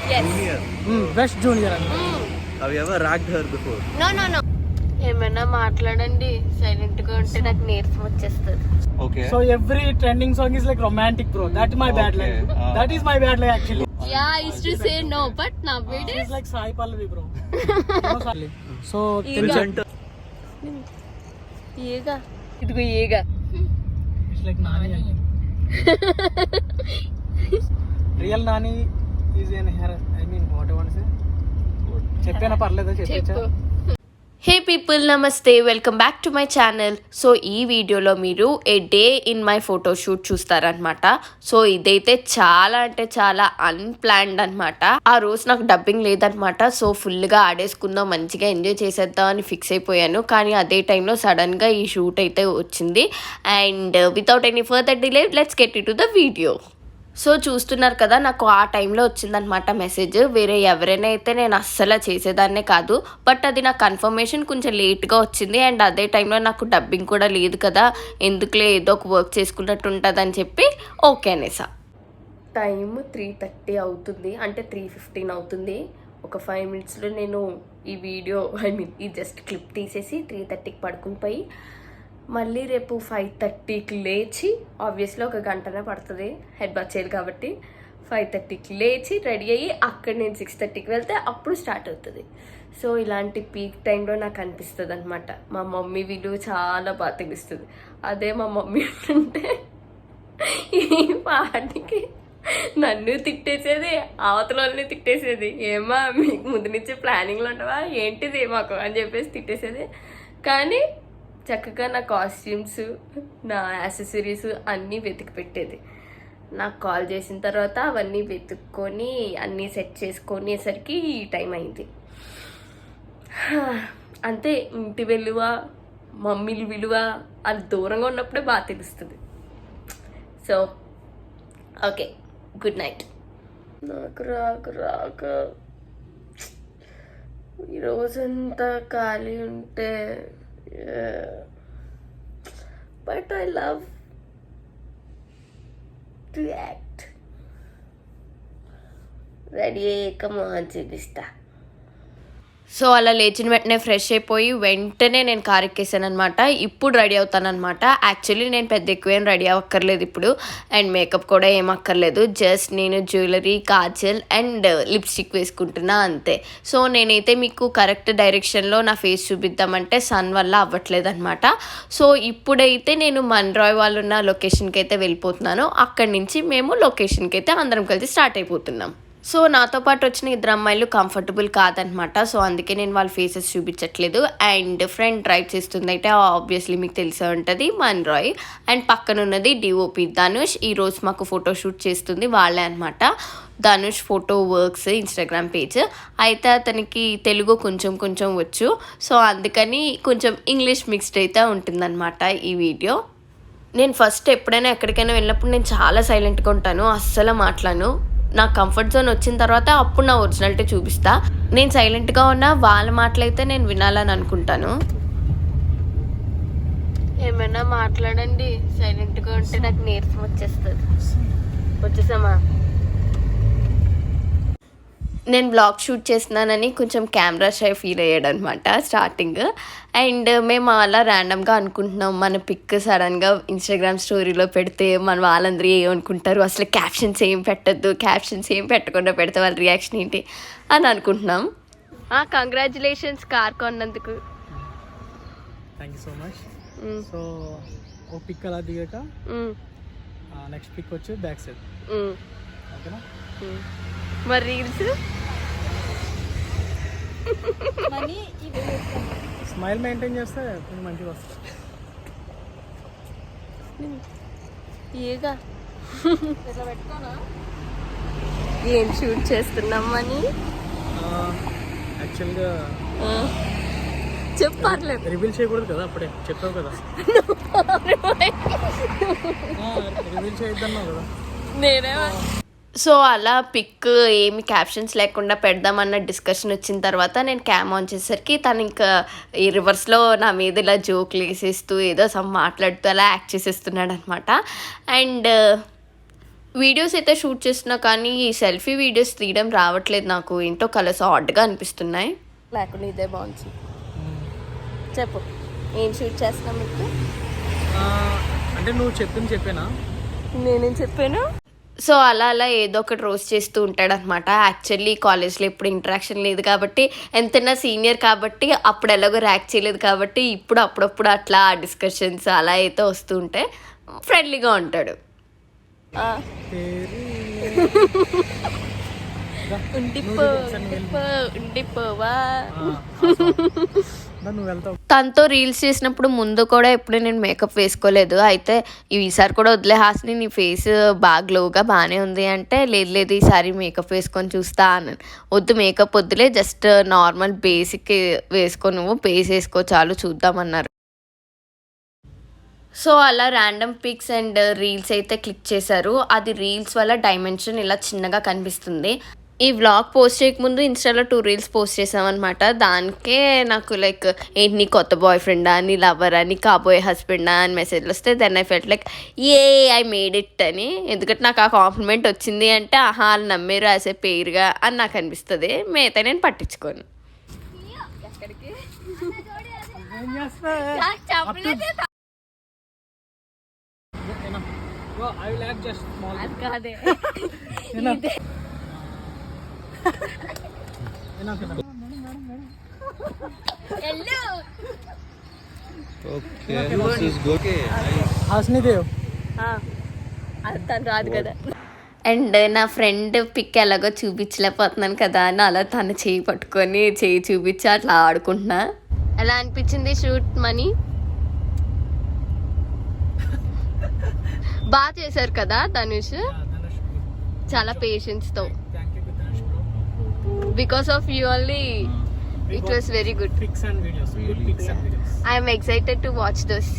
Yes. Junior. Best junior అని. Have you ever ragged her before? No. ఏమైనా మాట్లాడండి, silent గా ఉంటే నాకు నీరసం వచ్చేస్తుంది. Okay. So every trending song is like romantic bro. That my bad like. That is my bad like actually. Yeah, I used to say no, but nowadays it's like Sai Pallavi bro. So Present. ఏగా ఇదిగో ఏగా it's like Nani. Real Nani is in her. I mean what I want say. చెప్పేనా పర్లేదా చెప్పచ్చా? Hey people, నమస్తే, welcome back to my channel. So ఈ వీడియోలో మీరు ఏ డే ఇన్ మై ఫోటోషూట్ చూస్తారనమాట. సో ఇదైతే చాలా అంటే చాలా అన్ప్లాన్డ్ అనమాట. ఆ రోజు నాకు డబ్బింగ్ లేదనమాట. సో ఫుల్గా ఆడేసుకుందాం, మంచిగా ఎంజాయ్ చేసేద్దాం అని ఫిక్స్ అయిపోయాను. కానీ అదే టైంలో సడన్గా ఈ షూట్ అయితే వచ్చింది. And without any further delay let's get in to the video. So చూస్తున్నారు కదా, నాకు ఆ టైంలో వచ్చిందనమాట మెసేజ్. వేరే ఎవరైనా అయితే నేను అస్సలు చేసేదాన్నే కాదు, బట్ అది నాకు కన్ఫర్మేషన్ కొంచెం లేట్గా వచ్చింది. అండ్ అదే టైంలో నాకు డబ్బింగ్ కూడా లేదు కదా, ఎందుకులే ఏదో ఒక వర్క్ చేసుకున్నట్టు ఉంటుందని చెప్పి ఓకే అనేసా. టైం 3:30 అవుతుంది, అంటే 3:15 అవుతుంది. ఒక 5 మినిట్స్లో నేను ఈ వీడియో ఈ జస్ట్ క్లిప్ తీసేసి 3:30కి పడుకుని పోయి మళ్ళీ రేపు 5:30కి లేచి, ఆబ్వియస్లీ ఒక గంటనే పడుతుంది హెడ్ బాత్ చేయాలి కాబట్టి 5:30కి లేచి రెడీ అయ్యి అక్కడ నేను 6:30కి వెళ్తే అప్పుడు స్టార్ట్ అవుతుంది. సో ఇలాంటి పీక్ టైంలో నాకు అనిపిస్తుంది అనమాట. మా మమ్మీ విలువ చాలా బాగా తెలుస్తుంది. అదే మా మమ్మీ ఉంటుంటే ఈ పాటికి నన్ను తిట్టేసేది, అవతల వాళ్ళని తిట్టేసేది. ఏమా మీకు ముందు నుంచి ప్లానింగ్లు ఉండవా ఏంటిది మాకు అని చెప్పేసి తిట్టేసేది. కానీ చక్కగా నా కాస్ట్యూమ్స్, నా యాక్సెసరీస్ అన్నీ వెతికి పెట్టేది. నాకు కాల్ చేసిన తర్వాత అవన్నీ వెతుక్కొని అన్నీ సెట్ చేసుకునేసరికి ఈ టైం అయింది. అంతే, ఇంటి విలువ, మమ్మీల విలువ అది దూరంగా ఉన్నప్పుడే బాగా తెలుస్తుంది. So okay, good night. నాకు రాక ఈరోజంతా ఖాళీ ఉంటే, but I love to act. Ready, come on, చూపిస్తా. సో అలా లేచిన వెంటనే ఫ్రెష్ అయిపోయి వెంటనే నేను కార్ ఎక్కేసాను అనమాట. ఇప్పుడు రెడీ అవుతాను అనమాట. యాక్చువల్లీ నేను పెద్ద ఎక్కువేం రెడీ అవ్వక్కర్లేదు ఇప్పుడు, అండ్ మేకప్ కూడా ఏం అక్కర్లేదు. జస్ట్ నేను జ్యువెలరీ, కాజల్ అండ్ లిప్స్టిక్ వేసుకుంటున్నా అంతే. సో నేనైతే మీకు కరెక్ట్ డైరెక్షన్లో నా ఫేస్ చూపిద్దామంటే సన్ వల్ల అవ్వట్లేదు అనమాట. సో ఇప్పుడైతే నేను మన్రాయ్ వాళ్ళు ఉన్న లొకేషన్కి అయితే వెళ్ళిపోతున్నాను. అక్కడి నుంచి మేము లొకేషన్కి అయితే అందరం కలిసి స్టార్ట్ అయిపోతున్నాం. సో నాతో పాటు వచ్చిన ఇద్దరు అమ్మాయిలు కంఫర్టబుల్ కాదనమాట. సో అందుకే నేను వాళ్ళ ఫేసెస్ చూపించట్లేదు. అండ్ ఫ్రెండ్ డ్రైవ్ చేస్తుంది అయితే ఆబ్వియస్లీ మీకు తెలిసే ఉంటుంది మన్రాయ్. అండ్ పక్కన ఉన్నది డిఓపి ధనుష్. ఈరోజు మాకు ఫోటోషూట్ చేస్తుంది వాళ్ళే అనమాట. Dhanush photo works Instagram page. అయితే అతనికి తెలుగు కొంచెం వచ్చు. సో అందుకని కొంచెం ఇంగ్లీష్ మిక్స్డ్ అయితే ఉంటుందన్నమాట ఈ వీడియో. నేను ఫస్ట్ ఎప్పుడైనా ఎక్కడికైనా వెళ్ళినప్పుడు నేను చాలా సైలెంట్గా ఉంటాను, అస్సలు మాట్లాడను. నా కంఫర్ట్ జోన్ వచ్చిన తర్వాత అప్పుడు నా ఒరిజినాలిటీ చూపిస్తా. నేను సైలెంట్గా ఉన్నా వాళ్ళ మాటలైతే నేను వినాలని అనుకుంటాను. ఏమైనా మాట్లాడండి, సైలెంట్గా ఉంటే నాకు నీరసం వచ్చేస్తుంది. వచ్చేసామా? నేను బ్లాగ్ షూట్ చేస్తున్నానని కొంచెం కెమెరా షై ఫీల్ అయ్యాడు అనమాట స్టార్టింగ్. అండ్ మేము అలా ర్యాండమ్గా అనుకుంటున్నాం, మన పిక్ సడన్గా ఇన్స్టాగ్రామ్ స్టోరీలో పెడితే మన వాళ్ళందరూ ఏమనుకుంటారు, అసలు క్యాప్షన్స్ ఏం పెట్టద్దు, క్యాప్షన్స్ ఏం పెట్టకుండా పెడితే వాళ్ళ రియాక్షన్ ఏంటి అని అనుకుంటున్నాం. కంగ్రాచులేషన్స్ కార్ కొన్నందుకు. Thank you so much. So ఓ పిక్ అలా దిగాక నెక్స్ట్ పిక్ వచ్చి బ్యాక్ సైడ్. ఓకేనా? మరి రీల్స్ స్మైల్ మెయింటైన్ చేస్తే కొంచెం మంచిగా వస్తుంది. ఏగా ఏం షూట్ చేస్తున్నాం అని యాక్చువల్గా చెప్పర్లేదు, రివీల్ చేయకూడదు కదా, అప్పుడే చెప్పావు కదా. రివీల్ చేయొద్దన్నావు కదా. నేనే సో అలా పిక్ ఏమి క్యాప్షన్స్ లేకుండా పెడదామన్న డిస్కషన్ వచ్చిన తర్వాత నేను క్యామ్ ఆన్ చేసేసరికి తను ఇంకా ఈ రివర్స్లో నా మీద ఇలా జోక్లు వేసేస్తూ ఏదో సమ్ మాట్లాడుతూ అలా యాక్ట్ చేసేస్తున్నాడు అనమాట. అండ్ వీడియోస్ అయితే షూట్ చేస్తున్నా కానీ ఈ సెల్ఫీ వీడియోస్ తీయడం రావట్లేదు నాకు. ఏంటో కలర్స్ ఆడ్గా అనిపిస్తున్నాయి. లేకుండా ఇదే బాగుంది. చెప్పు ఏం షూట్ చేస్తున్నావు మీకు? అంటే నువ్వు చెప్పేనా? నేనేం చెప్పాను? సో అలా అలా ఏదో ఒకటి రోస్ట్ చేస్తూ ఉంటాడనమాట. యాక్చువల్లీ కాలేజ్లో ఇప్పుడు ఇంటరాక్షన్ లేదు కాబట్టి, ఎంతైనా సీనియర్ కాబట్టి అప్పుడు ఎలాగో ర్యాక్ చేయలేదు కాబట్టి ఇప్పుడు అప్పుడప్పుడు అట్లా డిస్కషన్స్ అలా అయితే వస్తూ ఉంటే ఫ్రెండ్లీగా ఉంటాడు. తనతో రీల్స్ చేసినప్పుడు ముందు కూడా ఎప్పుడు నేను మేకప్ వేసుకోలేదు. అయితే ఈసారి కూడా వదిలే హాస్ని, నీ ఫేస్ బాగా గ్లోగా బాగానే ఉంది అంటే, లేదు ఈసారి మేకప్ వేసుకొని చూస్తా అన్నాను. వద్దు మేకప్ వద్దులే, జస్ట్ నార్మల్ బేసిక్ వేసుకో, నువ్వు బేస్ వేసుకో చాలు చూద్దామన్నారు. సో అలా ర్యాండమ్ పిక్స్ అండ్ రీల్స్ అయితే క్లిక్ చేశారు. అది రీల్స్ వల్ల డైమెన్షన్ ఇలా చిన్నగా కనిపిస్తుంది. ఈ వ్లాగ్ పోస్ట్ చేయకముందు ఇన్స్టాలో 2 రీల్స్ పోస్ట్ చేసామన్నమాట. దానికే నాకు లైక్ ఏంటి నీ కొత్త బాయ్ ఫ్రెండా, నీ లవరా, నీ కాబోయే హస్బెండా అని మెసేజ్లు వస్తే then I felt like I made it అని. ఎందుకంటే నాకు ఆ కాంప్లిమెంట్ వచ్చింది అంటే ఆహా వాళ్ళు నమ్మేరు రాసే పేరుగా అని నాకు అనిపిస్తుంది. మిగతా నేను పట్టించుకోను. I will add just small. Okay, this is good. Okay, nice. Hasni Dev తను రాదు కదా. అండ్ నా ఫ్రెండ్ పిక్ ఎలాగో చూపించలేకపోతున్నాను కదా అని అలా తన చేయి పట్టుకొని చేయి చూపించి అట్లా ఆడుకుంటున్నా. ఎలా అనిపించింది షూట్ మనీ? బాగా చేశారు కదా ధనుష్, చాలా పేషెన్స్తో. Because of you only it was very good. Pics and videos, good pics and videos. I'm excited to watch those.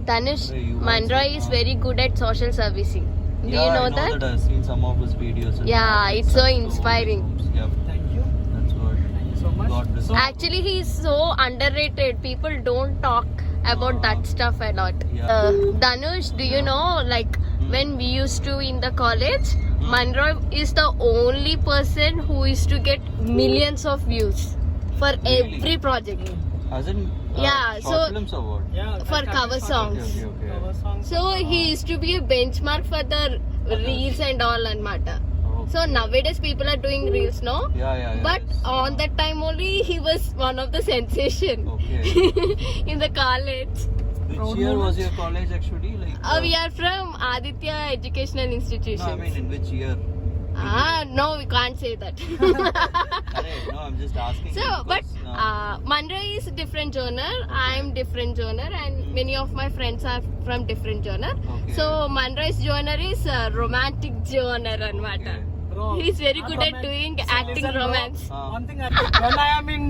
Dhanush, Manroy is very good at social servicing. Do you know that? I've seen some of his videos. Yeah, it's so inspiring. Yeah, Thank you. that's what. Thank you so much. God bless. Actually, he is so underrated. People don't talk about that stuff a lot. Yeah. Dhanush, do you know, like when we used to in the college, Manroy is the only person who used to get millions of views for Really? every project. As in, Yeah, short so- films or what? Yeah, For I cover started songs. Okay. cover songs. So he used to be a benchmark for the reels and all anmata. Oh. So nowadays people are doing reels, no? Yeah. But yes. on that time only he was one of the sensation Okay. in the college. Which year was your college actually? Like. We are from Aditya Educational Institution. No, I mean in which year? No, we can't say that. Arey, no, I'm just asking. So, you but because, Manroy is different genre. I am different genre, and many of my friends are from different genre. Okay. So Manroy's genre is romantic genre, anmata. Okay. Bro, He's very good at romantic. doing So acting listen, bro. romance. One thing when I am in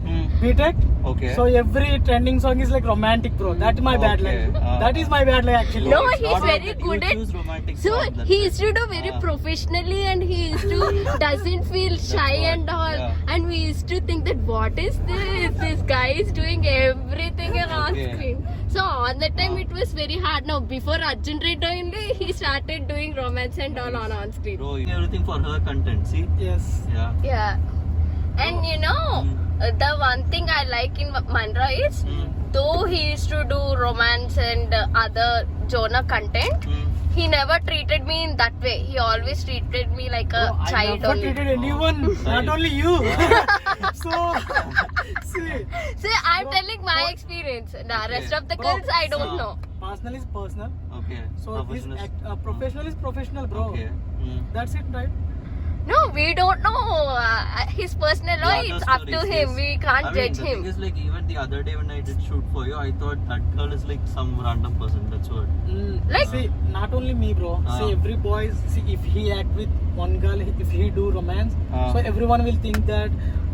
Hmm. BTech, Okay. so every trending song is like romantic, bro. That's my bad Okay. life. That is my bad life actually. No, It's he's not very that good you at. choose romantic So songs, that's he it. used to do very professionally, and he used to doesn't feel shy what, and all. yeah. And we used to think that what is this? This guy is doing everything on Okay. screen. So on that time it was very hard. Now before Arjun Reddy only he started doing romance and all on screen. Bro, you do everything for her content, see? Yes. Yeah. Yeah. And you know, the one thing I like in Manroy is, though he used to do romance and other genre content, he never treated me in that way. He always treated me like a Bro, I child never only. treated anyone, not only you. So, see, Oh. I'm telling my experience. The rest of the bro, girls I don't know. personal is personal. Okay. So his Professional. professional is professional, bro. Okay. That's it, right? No, we don't know his personal The life. other It's up to stories, him. yes. We can't I mean, judge the him. thing is, like, even the other day when I did shoot for you, I thought that girl is like some random person. That's what. Like- see, not only me, bro. See, Ah. every boy. See, if he act with one girl, if he do romance, Ah. so everyone will think that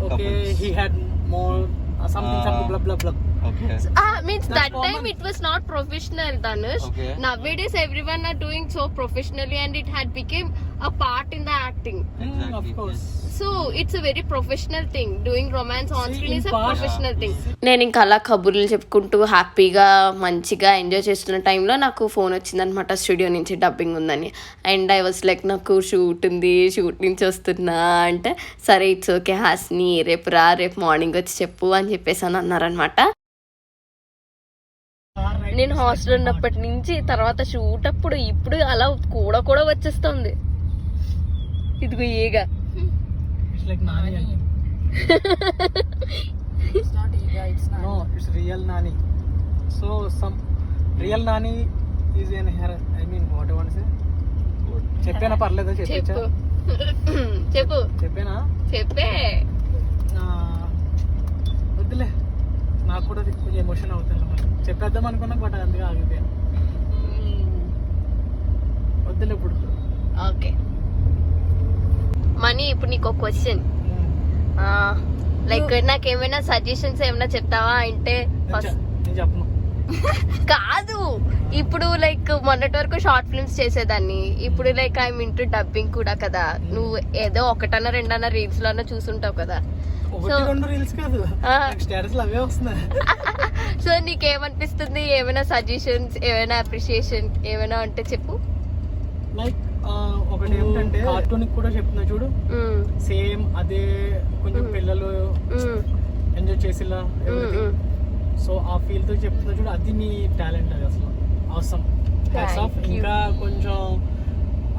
okay, Couples. he had more something, Ah. something, blah blah blah. Okay. Means That's that time common. it was not professional, Dhanush. Okay. Nowadays everyone are doing so professionally and it had become a part in the acting. Exactly. Of course. So it's a very professional thing. Doing romance on See, screen in is a past- professional thing. నేను ఇంకా అలా కబుర్లు చెప్పుకుంటూ హ్యాపీగా మంచిగా enjoy చేస్తున్న టైంలో నాకు ఫోన్ వచ్చిందనమాట స్టూడియో నుంచి డబ్బింగ్ ఉందని. అండ్ ఐ వాజ్ లైక్ నాకు షూట్ ఉంది, షూట్ నుంచి వస్తున్నా అంటే సరే ఇట్స్ ఓకే హాస్ని రేపు మార్నింగ్ వచ్చి చెప్పు అని చెప్పేసి అని అన్నారనమాట. నేను హాస్టల్ ఉన్నప్పటి నుంచి తర్వాత షూట్ అప్పుడు ఇప్పుడు అలా కూడా వచ్చేస్తుంది. ఇదిగో ఏగా It's like Nani. It's not Ega, it's Nani. No, it's real Nani. So some real Nani is in her. I mean, what I want to say. చెప్పేనా పర్లేదా చెప్పేనా చెప్పు చెప్పేనా చెప్పే. వద్దులే నాకు కూడా అది కొంచెం ఎమోషన్ అవుతుంది మరి చెప్పేద్దాం అనుకున్నా బట్ అందుకే ఆగిపోయా. వద్దులే ఇప్పుడు ఓకే మనీ, ఇప్పుడు నీకు ఒక క్వశ్చన్. లైక్ నాకేమైనా సజెషన్స్ ఏమైనా చెప్తావా అంటే ఫస్ట్ నేను చెప్పను. కాదు, ఇప్పుడు లైక్ మొన్నటి వరకు షార్ట్ ఫిల్మ్స్ చేసేదాన్ని, ఇప్పుడు like I mean to dubbing కూడా కదా. నువ్వు ఏదో ఒకటన్నా రెండన్నా రీల్స్ లోనే చూసుంటావు కదా. ఒకటి రెండు రీల్స్ కాదు స్టేటస్ అవే వస్తున్నాయి. సో నీకేమనిపిస్తుంది? ఏమైనా సజెషన్స్, ఏమైనా అప్రిషియేషన్ ఏమైనా అంటే చెప్పు. లైక్ ఒకటి ఏంటంటే కార్టూన్ కూడా చెప్తున్నా చూడు, సేమ్ అదే కొంచెం పిల్లలు ఎంజాయ్ చేసేలా సో ఆ ఫీల్ తో చెప్తున్నా చూడు, అది నీ టాలెంట్, అది అసలు అవసరం. ఇంకా కొంచెం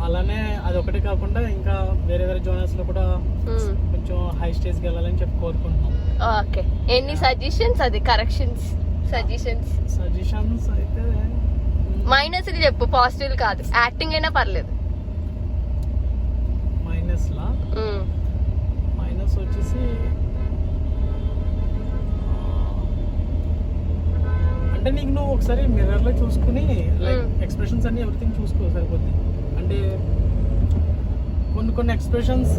అలానే అది ఒకటి కాకుండా ఇంకా వేరే వేరే జోనర్స్ లో కూడా కొంచెం హై స్టేజ్ కి వెళ్ళాలని చెప్పి కోరుకుంటున్నాం. ఓకే, ఎన్ని సజెషన్స్? అది కరెక్షన్స్ సజెషన్స్ అయితే మైనస్ చెప్పు, పాజిటివ్ కాదు. యాక్టింగ్ అయినా పర్లేదు. మైనస్ వచ్చేసి అంటే నీకు నువ్వు ఒకసారి మిర్రర్ లో చూసుకుని లైక్ ఎక్స్ప్రెషన్స్ అన్ని ఎవ్రీథింగ్ చూసుకో సరిపోద్ది. అంటే కొన్ని ఎక్స్ప్రెషన్స్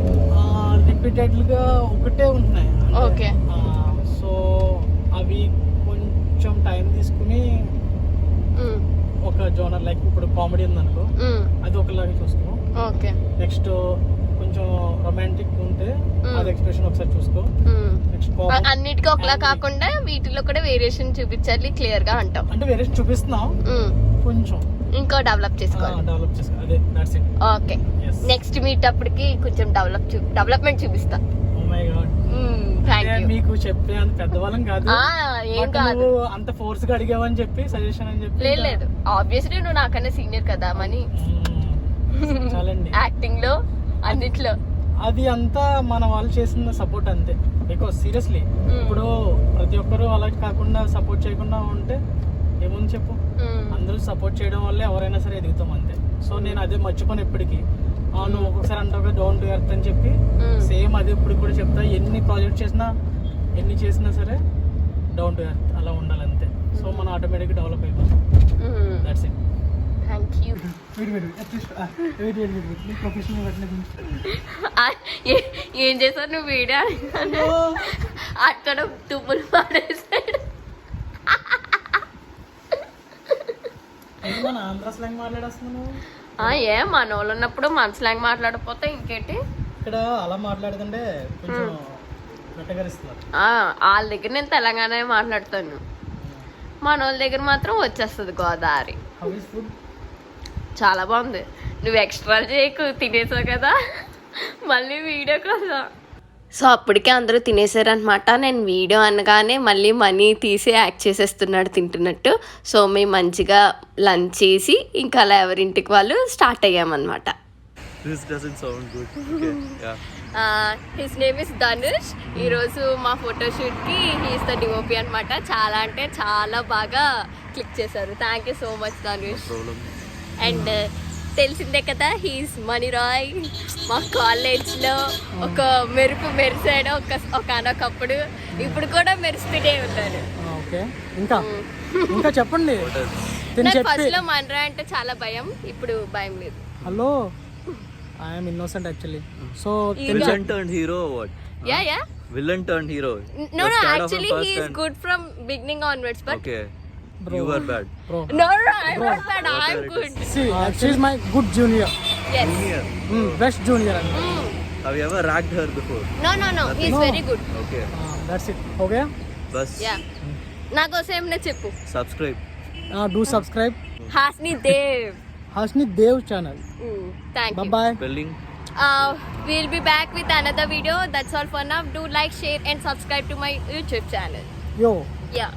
రిపీటెడ్ గా ఒకటే ఉంటున్నాయి. ఓకే. సో అవి కొంచెం టైం తీసుకుని ఒక జోనర్ లైక్ ఇప్పుడు కామెడీ ఉందనుకో అది ఒకలాగా చూసుకో. ఓకే. నెక్స్ట్ కొంచెం రొమాంటిక్ ఉంటే అది ఎక్స్ప్రెషన్ ఒకసారి చూసుకో. నెక్స్ట్ అన్నిటికీ ఒకలా కాకుండా వీటిలో కూడా వేరియేషన్ చూపించాలి క్లియర్ గా అంటాం. అంటే వేరియేషన్ చూపిస్తున్నాం, కొంచెం ఇంకా డెవలప్ చేసుకోవాలి. డెవలప్ చేసుకో, అదే that's it. Okay, next meet అప్పటికి కొంచెం డెవలప్మెంట్ చూపిస్తా. Oh my god, thank you. మీకు చెప్పే అంత పెద్దవాళ్ళం కాదు, ఏం But కాదు. నువ్వు అంత ఫోర్స్ గా అడిగావని చెప్పి సజెషన్ అని చెప్పి లేదు, ఆబ్వియస్లీ నువ్వు నాకన్నా సీనియర్ కదా మని, చాలండి. యాక్టింగ్ లో అన్నిట్లో. అది అంతా మన వాళ్ళు చేసిన సపోర్ట్ అంతే. బికాస్ సీరియస్లీ ఇప్పుడు ప్రతి ఒక్కరు అలా కాకుండా సపోర్ట్ చేయకుండా ఉంటే ఏముంది చెప్పు. అందరూ సపోర్ట్ చేయడం వల్లే ఎవరైనా సరే ఎదుగుతాం అంతే. సో నేను అదే మర్చిపోను ఎప్పటికీ. నువ్వు ఒక్కొక్కసారి అంటావు డౌన్ టు ఎర్త్ అని చెప్పి, సేమ్ అదే ఇప్పుడు కూడా చెప్తా. ఎన్ని ప్రాజెక్ట్ చేసినా ఎన్ని చేసినా సరే డౌన్ టు ఎర్త్ అలా ఉండాలి అంతే. సో మనం ఆటోమేటిక్గా డెవలప్ అయిపోతాం. That's it. Thank you. ఏం చేశారు నువ్వు? వీడియో అక్కడ తుమ్ములు పాడేసాడు. మన ఆంధ్ర స్లాంగ్ మాట్లాడేస్తున్నావు. ఏ మన వాళ్ళు ఉన్నప్పుడు మన స్లాంగ్ మాట్లాడకపోతే ఇంకేంటి? ఇక్కడ అలా మాట్లాడుతుంటే కొంచెం గట్టగరిస్తున్నారు. వాళ్ళ దగ్గర నేను తెలంగాణ మాట్లాడతాను, మన వాళ్ళ దగ్గర మాత్రం వచ్చేస్తుంది గోదావరి. How is food? చాలా బాగుంది. నువ్వు ఎక్స్ట్రా చేయకు, తినేసావు కదా మళ్ళీ వీడియో కోసం. సో అప్పటికే అందరూ తినేసారనమాట. నేను వీడియో అనగానే మళ్ళీ మనీ తీసి యాక్ట్ చేసేస్తున్నాడు తింటున్నట్టు. సో మేము మంచిగా లంచ్ చేసి ఇంకా అలా ఎవరింటికి వాళ్ళు స్టార్ట్ అయ్యామన్నమాట. This doesn't sound good. Okay. Yeah. His name is Dhanush. ఈరోజు మా ఫోటోషూట్కి హీస్ ద డిఓపి అనమాట. చాలా అంటే చాలా బాగా క్లిక్ చేశారు. Thank you so much Dhanush. No problem. And తెలిసిందే కదా, హీస్ మనీ రాయ్. మా కాలేజ్లో ఒక మెరుపు మెరిసాడు ఒకనొకప్పుడు, ఇప్పుడు కూడా మెరుస్తూనే ఉన్నాడు. ఓకే, ఇంకా చెప్పండి. నాకు ఫస్ట్ లో మనరా అంటే చాలా భయం, ఇప్పుడు భయం లేదు. Hello, I'm innocent actually. So Villain turned hero or what? Yeah. Villain turned hero. No, You're scared of him actually first he is and- good from beginning onwards, but Okay. Bro. You were bad. Bro no, I'm not bad. Whatever I'm it good. See she my good junior, Yes. Junior. Best junior అండి. Have you ever ragged her before? No. He's No. very good. Okay. That's it. Okay, Bus. Yeah. నా కోసం ఏమైనా చెప్పు. Subscribe. Do subscribe Hasni Dev. Hashni Dev channel. Thank you. Bye. Spelling. We'll be back with another video. That's all for now. Do like, share and subscribe to my YouTube channel. యో Yeah.